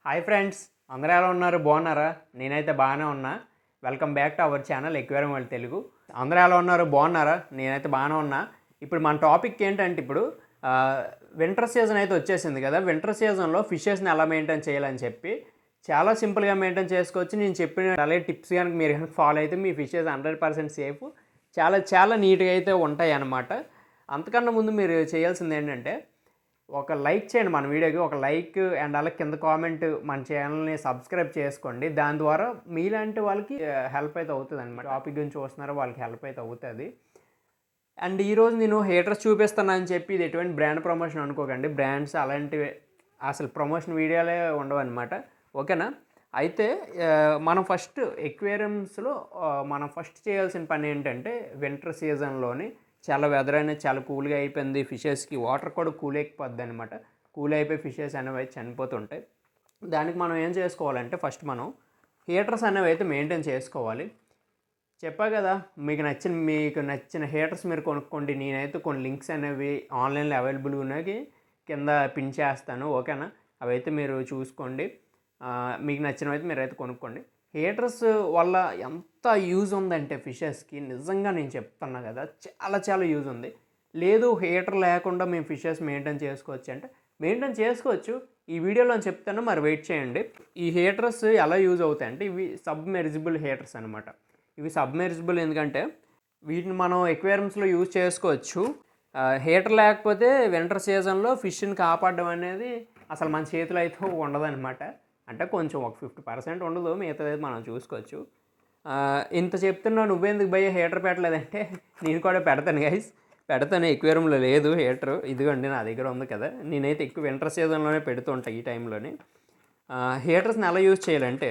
Hi friends, అందరూ ఎలా ఉన్నారు? బాగున్నారా? నేనైతే బాగానే ఉన్నా. Welcome back to our channel aquarium world Telugu. అందరూ ఎలా ఉన్నారు? బాగున్నారా? నేనైతే బాగానే ఉన్నా. ఇప్పుడు మన టాపిక్ ఏంటంటే వింటర్ సీజన్ అయితే వచ్చేసింది కదా. వింటర్ సీజన్లో ఫిషెస్ని ఎలా మెయింటైన్ చేయాలని చెప్పి చాలా సింపుల్గా మెయింటైన్ చేసుకోవచ్చు. నేను చెప్పిన అలాగే టిప్స్ కనుక మీరు కనుక ఫాలో అయితే మీ ఫిషెస్ 100% సేఫ్, చాలా చాలా నీట్గా అయితే ఉంటాయి అన్నమాట. అంతకన్నా ముందు మీరు చేయాల్సింది ఏంటంటే ఒక లైక్ చేయండి మన వీడియోకి, ఒక లైక్ అండ్ అలా కింద కామెంట్, మన ఛానల్ని సబ్స్క్రైబ్ చేసుకోండి. దాని ద్వారా మీలాంటి వాళ్ళకి హెల్ప్ అయితే అవుతుంది అనమాట. టాపిక్ గురించి చూస్తున్నారో వాళ్ళకి హెల్ప్ అయితే అవుతుంది. అండ్ ఈరోజు నేను హీటర్స్ చూపిస్తానని చెప్పి ఇది ఎటువంటి బ్రాండ్ ప్రమోషన్ అనుకోకండి. బ్రాండ్స్ అలాంటివి అసలు ప్రమోషన్ వీడియోలే ఉండవు అనమాట. ఓకేనా? అయితే మనం ఫస్ట్ ఎక్వేరియంస్లో మనం ఫస్ట్ చేయాల్సిన పని ఏంటంటే వింటర్ సీజన్లోని చాలా వెదర్ అనేది చాలా కూల్గా అయిపోయింది, ఫిషెస్కి వాటర్ కూడా కూల్ అయిపోద్ది అనమాట. కూల్ అయిపోయి ఫిషెస్ అనేవి చనిపోతుంటాయి. దానికి మనం ఏం చేసుకోవాలంటే ఫస్ట్ మనం హీటర్స్ అనేవి అయితే మెయింటైన్ చేసుకోవాలి. చెప్పా కదా, మీకు నచ్చిన హీటర్స్ మీరు కొనుక్కోండి. నేనైతే కొన్ని లింక్స్ అనేవి ఆన్లైన్లో అవైలబుల్గా ఉన్నాయి, కింద పిన్ చేస్తాను. ఓకేనా? అవైతే మీరు చూసుకోండి. మీకు నచ్చినవైతే మీరైతే కొనుక్కోండి. హీటర్స్ వల్ల ఎంత యూజ్ ఉందంటే ఫిషెస్కి నిజంగా నేను చెప్తున్నా కదా, చాలా చాలా యూజ్ ఉంది. లేదు హీటర్ లేకుండా మేము ఫిషెస్ మెయింటైన్ చేసుకోవచ్చు అంటే మెయింటైన్ చేసుకోవచ్చు. ఈ వీడియోలో చెప్తాను, మరి వెయిట్ చేయండి. ఈ హీటర్స్ ఎలా యూజ్ అవుతాయి అంటే ఇవి సబ్మెర్జిబుల్ హీటర్స్ అనమాట. ఇవి సబ్మెర్జిబుల్ ఎందుకంటే వీటిని మనం ఎక్వేరియంస్లో యూజ్ చేసుకోవచ్చు. హీటర్ లేకపోతే వింటర్ సీజన్లో ఫిష్ని కాపాడడం అనేది అసలు మన చేతిలో అయితే ఉండదన్నమాట. అంటే కొంచెం ఒక 50% ఉండదు, మిగతాది మనం చూసుకోవచ్చు. ఇంత చెప్తున్నా నువ్వెందుకు భయ్య హీటర్ పెట్టలేదంటే నేను కూడా పెడతాను గైస్, పెడతాను. ఎక్వేరియంలో లేదు హీటర్, ఇదిగోండి నా దగ్గర ఉంది కదా. నేనైతే ఎక్కువ వింటర్ సీజన్లోనే పెడుతుంటాను ఈ టైంలోని. హీటర్స్ని ఎలా యూజ్ చేయాలంటే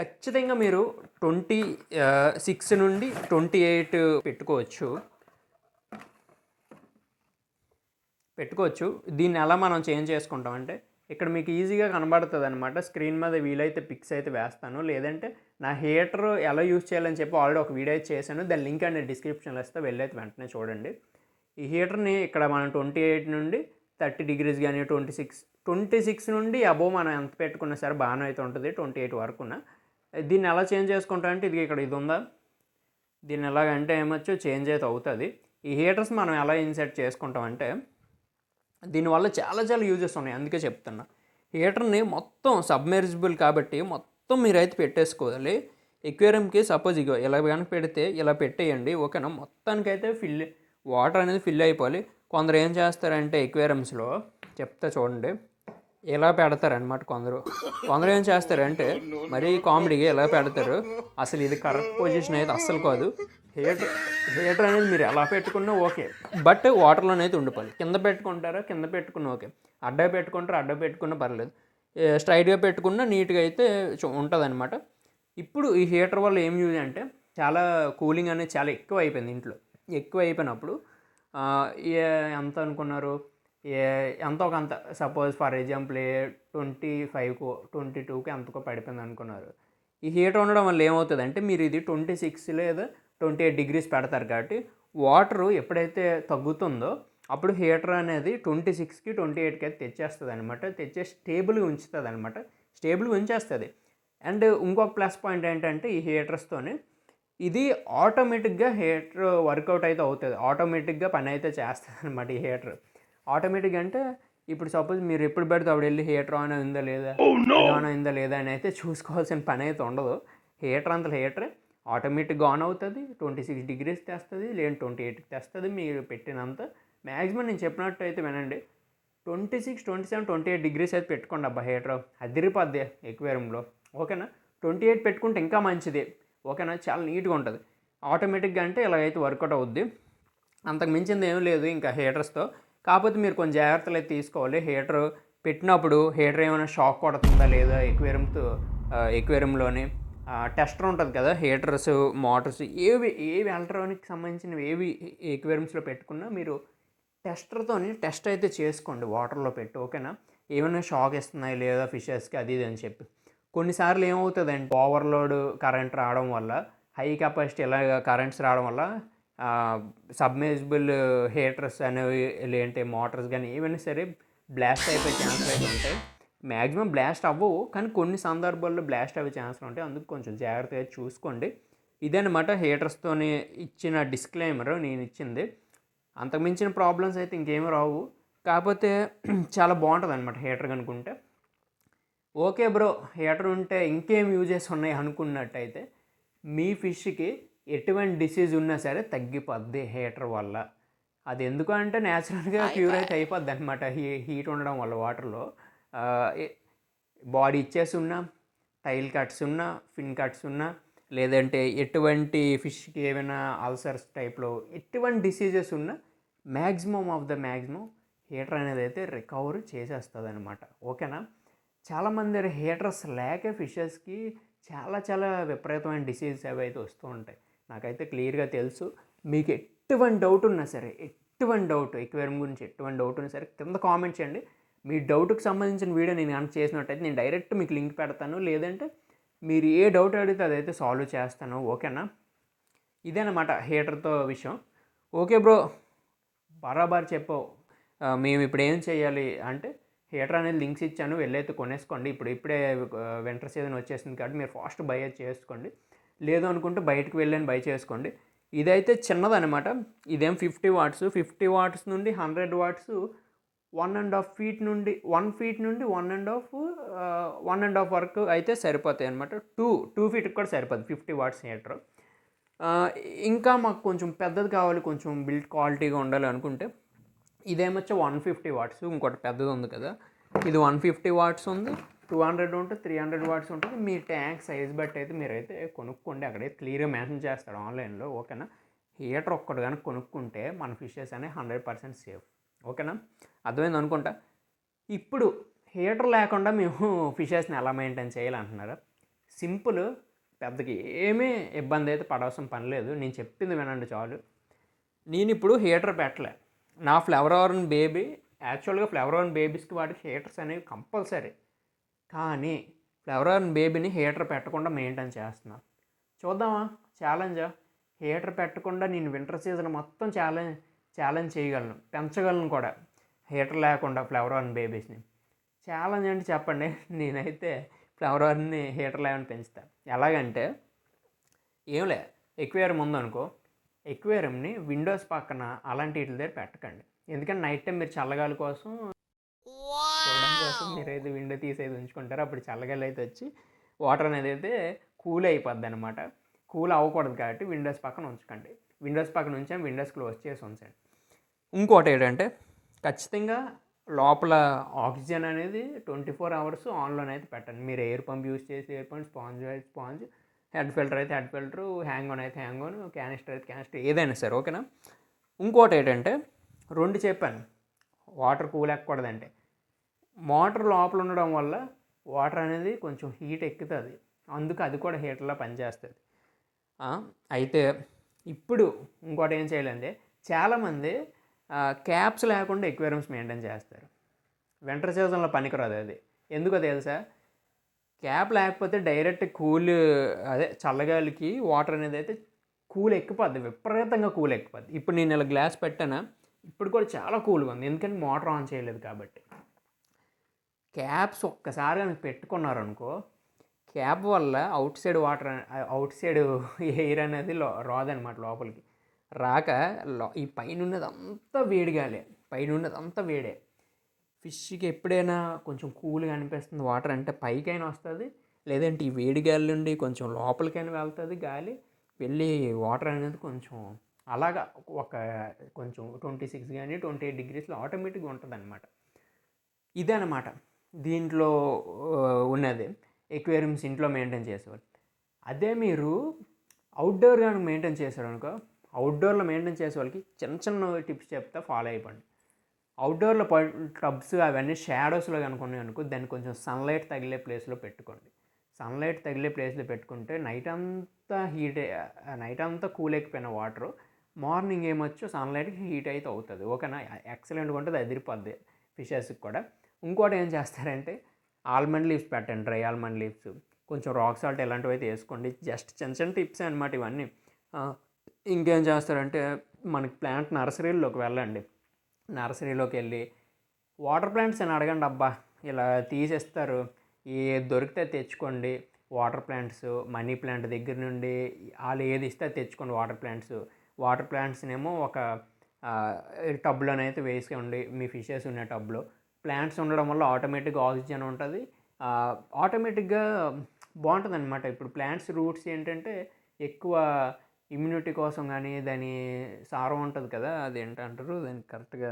ఖచ్చితంగా మీరు 26 నుండి 28 పెట్టుకోవచ్చు. దీన్ని ఎలా మనం చేంజ్ చేసుకుంటామంటే ఇక్కడ మీకు ఈజీగా కనబడుతుంది అనమాట. స్క్రీన్ మీద వీలైతే పిక్స్ అయితే వేస్తాను, లేదంటే నా హీటర్ ఎలా యూజ్ చేయాలని చెప్పి ఆల్రెడీ ఒక వీడియో అయితే చేశాను. దాని లింక్ అనేది డిస్క్రిప్షన్లో ఇస్తే వెళ్ళైతే వెంటనే చూడండి. ఈ హీటర్ని ఇక్కడ మనం 28 నుండి 30 డిగ్రీస్ కానీ 26 నుండి అబోవ్ మనం ఎంత పెట్టుకున్నా సరే బాగానే అయితే ఉంటుంది. 28 వరకున్న దీన్ని ఎలా చేంజ్ చేసుకుంటామంటే ఇది ఉందా, దీన్ని ఎలాగంటే ఏమొచ్చు చేంజ్ అయితే అవుతుంది. ఈ హీటర్స్ మనం ఎలా ఇన్సర్ట్ చేసుకుంటామంటే దీనివల్ల చాలా చాలా యూజెస్ ఉన్నాయి, అందుకే చెప్తున్నా. హీటర్ని మొత్తం సబ్మెర్జిబుల్ కాబట్టి మొత్తం మీరైతే పెట్టేసుకోవాలి. ఎక్వేరియంకి సపోజ్ ఇలా కనుక పెడితే ఇలా పెట్టేయండి. ఓకేనా? మొత్తానికైతే వాటర్ అనేది ఫిల్ అయిపోవాలి. కొందరు ఏం చేస్తారంటే ఎక్వేరియంస్లో చెప్తా చూడండి, ఎలా పెడతారనమాట. కొందరు ఏం చేస్తారంటే మరీ కామెడీగా ఎలా పెడతారు. అసలు ఇది కరెక్ట్ పొజిషన్ అయితే అస్సలు కాదు. హీటర్ అనేది మీరు ఎలా పెట్టుకున్నా ఓకే, బట్ వాటర్లోనే అయితే ఉండిపోవాలి. కింద పెట్టుకున్నా ఓకే, అడ్డా పెట్టుకున్నా పర్లేదు, స్ట్రైట్గా పెట్టుకున్నా నీట్గా అయితే ఉంటుంది అనమాట. ఇప్పుడు ఈ హీటర్ వల్ల ఏం యూజ్ అంటే చాలా కూలింగ్ అనేది చాలా ఎక్కువ అయిపోయింది ఇంట్లో. ఎక్కువ అయిపోయినప్పుడు ఎంత అనుకున్నారు, ఎంతో కొంత సపోజ్ ఫర్ ఎగ్జాంపుల్ 25కో 22కి ఎంతకో పడిపోయింది అనుకున్నారు. ఈ హీటర్ ఉండడం వల్ల ఏమవుతుంది అంటే మీరు ఇది 26 లేదా 28 డిగ్రీస్ పెడతారు కాబట్టి వాటరు ఎప్పుడైతే తగ్గుతుందో అప్పుడు హీటర్ అనేది 26కి 28కి అయితే తెచ్చేస్తుంది అనమాట. స్టేబుల్గా ఉంచేస్తుంది. అండ్ ఇంకొక ప్లస్ పాయింట్ ఏంటంటే ఈ హీటర్స్తోనే ఇది ఆటోమేటిక్గా హీటర్ వర్కౌట్ అయితే అవుతుంది, ఆటోమేటిక్గా పని అయితే చేస్తుంది అనమాట. ఈ హీటర్ ఆటోమేటిక్గా అంటే ఇప్పుడు సపోజ్ మీరు ఎప్పుడు పెడితే అప్పుడు వెళ్ళి హీటర్ ఆన్ అయిందా లేదా అని అయితే చూసుకోవాల్సిన పని అయితే ఉండదు. హీటర్ ఆటోమేటిక్గా ఆన్ అవుతుంది, 26 డిగ్రీస్ తెస్తుంది, లేదా 28కి తెస్తుంది. మీరు పెట్టినంత మ్యాక్సిమం నేను చెప్పినట్టు అయితే వినండి, 26, 27, 28 డిగ్రీస్ అయితే పెట్టుకోండి. అబ్బా హీటర్ అదిరిపోద్ది ఎక్వేరియంలో. ఓకేనా? 28 పెట్టుకుంటే ఇంకా మంచిది. ఓకేనా? చాలా నీట్గా ఉంటుంది ఆటోమేటిక్గా. అంటే ఇలాగైతే వర్కౌట్ అవుద్ది. అంతకు మించింది ఏం లేదు ఇంకా హీటర్స్తో. కాకపోతే మీరు కొన్ని జాగ్రత్తలు అయితే తీసుకోవాలి. హీటర్ పెట్టినప్పుడు హీటర్ ఏమైనా షాక్ కొడుతుందా లేదా ఎక్వేరియంలోని టెస్టర్ ఉంటుంది కదా, హీటర్స్ మోటార్స్ ఏవి ఎలక్ట్రానిక్ సంబంధించినవి ఏవి ఎక్వేరియంస్లో పెట్టుకున్నా మీరు టెస్ట్ అయితే చేసుకోండి వాటర్లో పెట్టి. ఓకేనా? ఏమైనా షాక్ ఇస్తున్నాయి లేదా ఫిషెస్కి అది ఇది అని చెప్పి. కొన్నిసార్లు ఏమవుతుందంటే ఓవర్లోడ్ కరెంట్ రావడం వల్ల, హై కెపాసిటీ ఇలాగ కరెంట్స్ రావడం వల్ల సబ్మెర్జిబుల్ హీటర్స్ అనేవి లేదంటే మోటార్స్ కానీ ఏమైనా సరే బ్లాస్ట్ అయిపోయే ఛాన్సెస్ అయితే ఉంటాయి. మ్యాక్సిమం బ్లాస్ట్ అవ్వవు, కానీ కొన్ని సందర్భాల్లో బ్లాస్ట్ అయ్యే ఛాన్సులు ఉంటాయి. అందుకు కొంచెం జాగ్రత్తగా చూసుకోండి. ఇదనమాట హీటర్స్తోని ఇచ్చిన డిస్క్లైమర్ నేను ఇచ్చింది. అంతకుమించిన ప్రాబ్లమ్స్ అయితే ఇంకేమీ రావు. కాకపోతే చాలా బాగుంటుంది అనమాట హీటర్ కనుకుంటే. ఓకే బ్రో, హీటర్ ఉంటే ఇంకేం యూజెస్ ఉన్నాయి అనుకున్నట్టయితే మీ ఫిష్కి ఎటువంటి డిసీజ్ ఉన్నా సరే తగ్గిపోద్ది హీటర్ వల్ల. అది ఎందుకు అంటే న్యాచురల్గా క్యూర్ అయితే అయిపోద్ది అనమాట హీట్ ఉండడం వల్ల వాటర్లో. బాడీ ఇచ్చేసి ఉన్నా, టైల్ కట్స్ ఉన్నా, ఫిన్ కట్స్ ఉన్నా, లేదంటే ఎటువంటి ఫిష్కి ఏమైనా అల్సర్స్ టైప్లో ఎటువంటి డిసీజెస్ ఉన్నా maximum of the maximum heater అనేది అయితే రికవర్ చేసేస్తుంది అనమాట. ఓకేనా. చాలామంది హీటర్స్ లేక ఫిషెస్కి చాలా చాలా విపరీతమైన డిసీజెస్ అవి అయితే వస్తూ ఉంటాయి. నాకైతే క్లియర్గా తెలుసు. మీకు ఎటువంటి డౌట్ ఉన్నా సరే, ఎటువంటి డౌట్ ఎక్వేరియం గురించి ఎటువంటి డౌట్ ఉన్నా సరే కింద కామెంట్ చేయండి. మీ డౌట్కి సంబంధించిన వీడియో నేను కనుక చేసినట్టయితే నేను డైరెక్ట్ మీకు లింక్ పెడతాను, లేదంటే మీరు ఏ డౌట్ అడిగితే అదైతే సాల్వ్ చేస్తాను. ఓకేనా. ఇదేనమాట హీటర్తో విషయం. ఓకే బ్రో, బరాబర్ చెప్పావు. మేము ఇప్పుడు ఏం చేయాలి అంటే హీటర్ అనేది లింక్స్ ఇచ్చాను, వెళ్ళైతే కొనేసుకోండి. ఇప్పుడే వింటర్ సీజన్ వచ్చేసింది కాబట్టి మీరు ఫాస్ట్ బై చేసుకోండి. లేదు అనుకుంటే బయటకు వెళ్ళని బై చేసుకోండి. ఇదైతే చిన్నదనమాట. ఇదేం 50 వాట్స్. 50 వాట్స్ నుండి 100 వాట్స్ 1.5 ఫీట్ నుండి 1 ఫీట్ నుండి 1.5 వరకు అయితే సరిపోతాయి అనమాట. 2 ఫీట్కి కూడా సరిపోతుంది 50 వాట్స్ హీటర్. ఇంకా మాకు కొంచెం పెద్దది కావాలి, కొంచెం బిల్డ్ క్వాలిటీగా ఉండాలి అనుకుంటే ఇదేమొచ్చా 150 వాట్స్. ఇంకోటి పెద్దది ఉంది కదా, ఇది 150 వాట్స్ ఉంది. 200 ఉంటుంది, 300 వాట్స్ ఉంటుంది. మీ ట్యాంక్ సైజ్ బట్టి అయితే మీరైతే కొనుక్కోండి. అక్కడే క్లియర్గా మెన్షన్ చేస్తాడు ఆన్లైన్లో. ఓకేనా. హీటర్ ఒక్కటి కనుక కొనుక్కుంటే మన ఫిషెస్ అనేవి 100% సేఫ్. ఓకేనా. అర్థమైంది అనుకుంటా. ఇప్పుడు హీటర్ లేకుండా మేము ఫిషెస్ని ఎలా మెయింటైన్ చేయాలంటున్నారా? సింపుల్, పెద్దకి ఏమీ ఇబ్బంది అయితే పడవలసిన పని లేదు. నేను చెప్పింది వినండి చాలు. నేను ఇప్పుడు హీటర్ పెట్టలే. నా ఫ్లవర్ ఆర్న్ బేబీ, యాక్చువల్గా ఫ్లవర్ ఆర్న్ బేబీస్కి వాటికి హీటర్స్ అనేవి కంపల్సరీ. కానీ ఫ్లవర్ ఆర్న్ బేబీని హీటర్ పెట్టకుండా మెయింటైన్ చేస్తున్నాను. చూద్దామా ఛాలెంజా? హీటర్ పెట్టకుండా నేను వింటర్ సీజన్ మొత్తం ఛాలెంజ్ చేయగలను, పెంచగలను కూడా హీటర్ లేకుండా ఫ్లవర్ ఆర్న్ బేబీస్ని. ఛాలెంజ్ అంటే చెప్పండి, నేనైతే ఫ్లవర్ ఆర్న్ని హీటర్ లేకుండా పెంచుతాను. ఎలాగంటే ఏంలే, ఎక్వేరియం ఉందనుకో, ఎక్వేరియంని విండోస్ పక్కన అలాంటి వీటి దగ్గర పెట్టకండి. ఎందుకంటే నైట్ టైం మీరు చల్లగాలి కోసం చూడడం కోసం మీరైతే విండో తీసేది ఉంచుకుంటారు. అప్పుడు చల్లగాలి అయితే వచ్చి వాటర్ అనేది అయితే కూల్ అయిపోద్ది అనమాట. కూల్ అవ్వకూడదు కాబట్టి విండోస్ పక్కన ఉంచకండి. విండోస్ పక్కన ఉంచాం, విండోస్ క్లోజ్ చేసి ఉంచండి. ఇంకోటి ఏంటంటే ఖచ్చితంగా లోపల ఆక్సిజన్ అనేది 24 అవర్స్ ఆన్లోనే అయితే పెట్టండి. మీరు ఎయిర్ పంప్ యూజ్ చేసి ఎయిర్ పంప్, స్పాంజ్ అయితే స్పాంజ్, హెడ్ ఫిల్టర్ అయితే హెడ్ ఫిల్టరు, హ్యాంగ్ ఆన్ అయితే హ్యాంగ్ ఆన్, క్యానిస్టర్ అయితే క్యానిస్టర్, ఏదైనా సరే. ఓకేనా. ఇంకోటి ఏంటంటే 2 చెప్పాను. వాటర్ కూల్ ఎక్కకూడదంటే మోటార్ లోపల ఉండడం వల్ల వాటర్ అనేది కొంచెం హీట్ ఎక్కుతుంది. అందుకు అది కూడా హీటర్లో పనిచేస్తుంది. అయితే ఇప్పుడు ఇంకోటి ఏం చేయాలంటే చాలామంది క్యాప్స్ లేకుండా ఎక్వేరియంస్ మెయింటైన్ చేస్తారు. వింటర్ సీజన్లో పనికిరాదు అది. ఎందుకో తెలుసా? క్యాప్ లేకపోతే డైరెక్ట్ చల్లగాలికి వాటర్ అనేది అయితే కూల్ ఎక్కిపోద్ది, విపరీతంగా కూల్ ఎక్కిపోద్ది. ఇప్పుడు నేను ఇలా గ్లాస్ పెట్టానా, ఇప్పుడు కూడా చాలా కూల్గా ఉంది, ఎందుకంటే మోటార్ ఆన్ చేయలేదు కాబట్టి. క్యాప్స్ ఒక్కసారి కనుక పెట్టుకున్నారనుకో, క్యాప్ వల్ల అవుట్ సైడ్ ఎయిర్ అనేది రాదనమాట లోపలికి. రాక ఈ పైన ఉన్నదంతా వేడిగాలే, వేడే. ఫిష్కి ఎప్పుడైనా కొంచెం కూల్గా అనిపిస్తుంది వాటర్ అంటే పైకైనా వస్తుంది, లేదంటే ఈ వేడి గాలి నుండి కొంచెం లోపలికైనా వెళ్తుంది గాలి, వెళ్ళి వాటర్ అనేది కొంచెం అలాగా కొంచెం 26 కానీ 28 డిగ్రీస్లో ఆటోమేటిక్గా ఉంటుంది అనమాట. ఇదే అనమాట దీంట్లో ఉన్నది ఎక్వేరియంస్ ఇంట్లో మెయింటైన్ చేసేవాళ్ళు. అదే మీరు అవుట్డోర్ కానీ మెయింటైన్ చేశారు అనుకో, అవుట్డోర్లో మెయింటైన్ చేసే వాళ్ళకి చిన్న టిప్స్ చెప్తా, ఫాలో అయిపోండి. అవుట్డోర్లో టబ్స్ అవన్నీ షాడోస్లో కనుక్కున్నాయి అనుకో, దాన్ని కొంచెం సన్లైట్ తగిలే ప్లేస్లో పెట్టుకోండి. సన్లైట్ తగిలే ప్లేస్లో పెట్టుకుంటే నైట్ అంతా కూల్ ఎక్కిపోయిన వాటరు మార్నింగ్ ఏమొచ్చో సన్లైట్కి హీట్ అయితే అవుతుంది. ఓకేనా. ఎక్సలెంట్గా ఉంటుంది, అదిరిపోద్ది ఫిషెస్కి కూడా. ఇంకోటి ఏం చేస్తారంటే ఆల్మండ్ లీవ్స్ పెట్టండి, డ్రై ఆల్మండ్ లీవ్స్, కొంచెం రాక్ సాల్ట్ ఇలాంటివి అయితే వేసుకోండి. జస్ట్ చిన్న టిప్స్ అనమాట ఇవన్నీ. ఇంకేం చేస్తారంటే మనకి ప్లాంట్ నర్సరీలోకి వెళ్ళండి. నర్సరీలోకి వెళ్ళి వాటర్ ప్లాంట్స్ అని అడగండి. అబ్బా ఇలా తీసేస్తారు. దొరికితే తెచ్చుకోండి. వాటర్ ప్లాంట్స్, మనీ ప్లాంట్ దగ్గర నుండి వాళ్ళు ఏది ఇస్తే అది తెచ్చుకోండి. వాటర్ ప్లాంట్స్నేమో ఒక టబ్లోనైతే వేసుకోండి. మీ ఫిషెస్ ఉన్న టబ్లో ప్లాంట్స్ ఉండడం వల్ల ఆటోమేటిక్గా ఆక్సిజన్ ఉంటుంది. ఆటోమేటిక్గా బాగుంటుంది అనమాట. ఇప్పుడు ప్లాంట్స్ రూట్స్ ఏంటంటే ఎక్కువ ఇమ్యూనిటీ కోసం కానీ దాని సారం ఉంటుంది కదా, అది ఏంటంటారు దానికి కరెక్ట్గా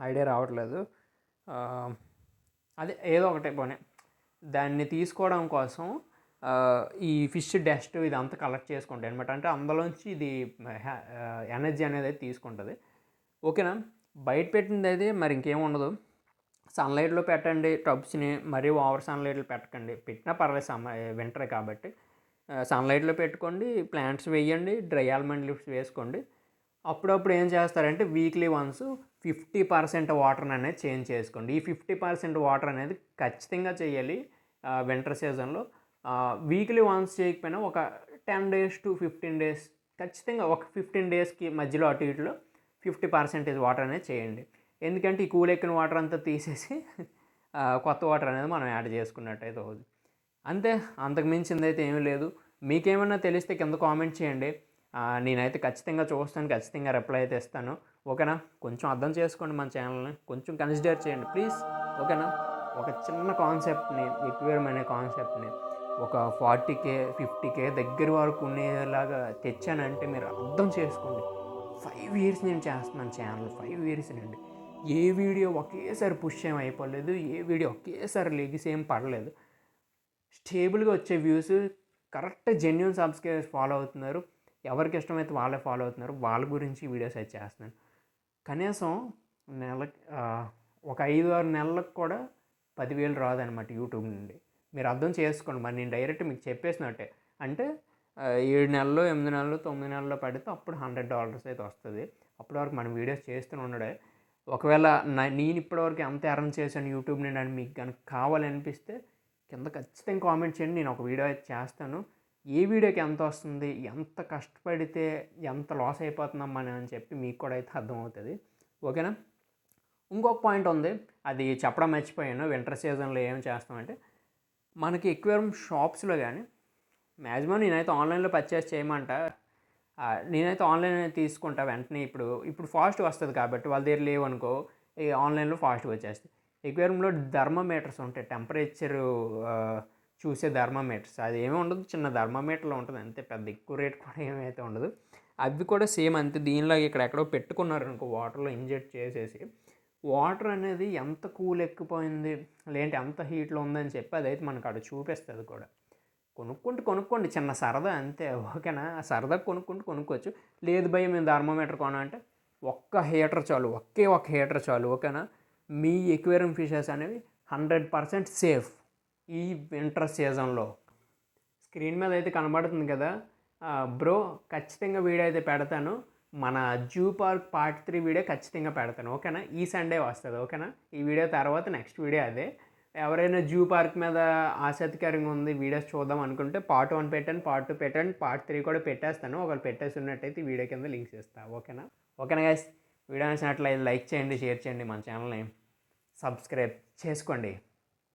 ఐడియా రావట్లేదు. అదే ఏదో ఒకటే పోనీ దాన్ని తీసుకోవడం కోసం ఈ ఫిష్ డస్ట్ ఇదంతా కలెక్ట్ చేసుకుంటాయి అనమాట. అంటే అందులోంచి ఇది ఎనర్జీ అనేది తీసుకుంటుంది. ఓకేనా. బయట పెట్టింది అయితే మరి ఇంకేం ఉండదు. సన్లైట్లో పెట్టండి టబ్స్ని. మరీ ఓవర్ సన్లైట్లో పెట్టకండి. పెట్టినా పర్లేదు, వింటరే కాబట్టి సన్లైట్లో పెట్టుకోండి. ప్లాంట్స్ వేయండి, డ్రై ఆల్మండ్ లీవ్స్ వేసుకోండి. అప్పుడప్పుడు ఏం చేస్తారంటే వీక్లీ వన్స్ 50% వాటర్ అనేది చేంజ్ చేసుకోండి. ఈ 50% వాటర్ అనేది ఖచ్చితంగా చేయాలి వింటర్ సీజన్లో. వీక్లీ వన్స్ చేయకపోయినా ఒక 10 days to 15 days ఖచ్చితంగా ఒక 15 daysకి మధ్యలో అటు ఇటులో 50% వాటర్ అనేది చేయండి. ఎందుకంటే ఈ కూల్ ఎక్కిన వాటర్ అంతా తీసేసి కొత్త వాటర్ అనేది మనం యాడ్ చేసుకున్నట్టయితే అవుతుంది. అంతే, అంతకు మించింది అయితే ఏమీ లేదు. మీకేమన్నా తెలిస్తే కింద కామెంట్ చేయండి. నేనైతే ఖచ్చితంగా చూస్తాను, ఖచ్చితంగా రిప్లై అయితే ఇస్తాను. ఓకేనా. కొంచెం అర్థం చేసుకోండి, మన ఛానల్ని కొంచెం కన్సిడర్ చేయండి ప్లీజ్. ఓకేనా. ఒక చిన్న కాన్సెప్ట్ని, ఎక్వేరియం అనే కాన్సెప్ట్ని ఒక 40K 50K దగ్గర వరకు ఉండేలాగా తెచ్చానంటే మీరు అర్థం చేసుకోండి. 5 years నేను చేస్తున్నాను ఛానల్, 5 years నుండి. ఏ వీడియో ఒకేసారి పుష్ ఏం అయిపోలేదు, ఏ వీడియో ఒకేసారి లెగిసి ఏం పడలేదు. స్టేబుల్గా వచ్చే views, correct genuine subscribers follow అవుతున్నారు. ఎవరికి ఇష్టమైతే వాళ్ళే ఫాలో అవుతున్నారు. వాళ్ళ గురించి వీడియోస్ అయితే చేస్తున్నాను. కనీసం నెలకి ఒక 5-6 నెలలకు కూడా 10,000 రాదనమాట యూట్యూబ్ నుండి. మీరు అర్థం చేసుకోండి. మరి నేను డైరెక్ట్ మీకు చెప్పేసినట్టే. అంటే 7 నెలలు, 8 నెలలు, 9 నెలల్లో పడితే అప్పుడు $100 అయితే వస్తుంది. అప్పటి వరకు మనం వీడియోస్ చేస్తూనే ఉండడే. ఒకవేళ నేను ఇప్పటివరకు ఎంత ఎర్న్ చేశాను యూట్యూబ్ నుండి అని మీకు కనుక కావాలనిపిస్తే కింద ఖచ్చితంగా కామెంట్ చేయండి. నేను ఒక వీడియో అయితే చేస్తాను. ఏ వీడియోకి ఎంత వస్తుంది, ఎంత కష్టపడితే ఎంత లాస్ అయిపోతున్నాం మనం అని చెప్పి మీకు కూడా అయితే అర్థమవుతుంది. ఓకేనా. ఇంకొక పాయింట్ ఉంది, అది చెప్పడం మర్చిపోయాను. వింటర్ సీజన్లో ఏం చేస్తామంటే మనకి ఎక్వేరియం షాప్స్లో కానీ మ్యాక్సిమం నేనైతే ఆన్లైన్లో పర్చేస్ చేయమంట. నేనైతే ఆన్లైన్ తీసుకుంటా వెంటనే. ఇప్పుడు ఫాస్ట్ వస్తుంది కాబట్టి వాళ్ళ దగ్గర లేవనుకో ఈ ఆన్లైన్లో ఫాస్ట్గా వచ్చేస్తాయి. ఎక్వేరియంలో థర్మోమీటర్స్ ఉంటాయి, టెంపరేచర్ చూసే థర్మోమీటర్స్. అది ఏమీ ఉండదు, చిన్న థర్మోమీటర్లో ఉంటుంది అంతే, పెద్ద ఎక్కువ రేట్ కూడా ఏమైతే ఉండదు. అవి కూడా సేమ్ అంతే. దీనిలో ఎక్కడో పెట్టుకున్నారు అనుకో, వాటర్లో ఇంజెక్ట్ చేసేసి వాటర్ అనేది ఎంత కూల్ ఎక్కిపోయింది లేదంటే ఎంత హీట్లో ఉందని చెప్పి అదైతే మనకు అక్కడ చూపిస్తుంది కూడా. కొనుక్కోండి, చిన్న సరదా అంతే. ఓకేనా. ఆ సరదా కొనుక్కోవచ్చు. లేదు భయ్య మేము థర్మోమీటర్ కొనాలంటే ఒక్క హీటర్ చాలు, ఒక్క హీటర్ చాలు. ఓకేనా. మీ ఎక్వేరియం ఫిషెస్ అనేవి 100% సేఫ్ ఈ వింటర్ సీజన్లో. స్క్రీన్ మీద అయితే కనబడుతుంది కదా బ్రో, ఖచ్చితంగా వీడియో అయితే పెడతాను. మన జూ పార్క్ పార్ట్ 3 వీడియో ఖచ్చితంగా పెడతాను. ఓకేనా. ఈ సండే వస్తుంది. ఓకేనా. ఈ వీడియో తర్వాత నెక్స్ట్ వీడియో అదే. ఎవరైనా జూ పార్క్ మీద ఆసక్తికరంగా ఉంది వీడియోస్ చూద్దాం అనుకుంటే పార్ట్ 1 పెట్టండి, పార్ట్ 2 పెట్టండి, పార్ట్ 3 కూడా పెట్టేస్తాను. ఒకవేళ పెట్టేసి ఉన్నట్టయితే వీడియో కింద లింక్స్ ఇస్తాను. ఓకేనా గైస్. వీడియో నచ్చినట్లయితే లైక్ చేయండి, షేర్ చేయండి, మన ఛానల్ని సబ్స్క్రైబ్ చేసుకోండి.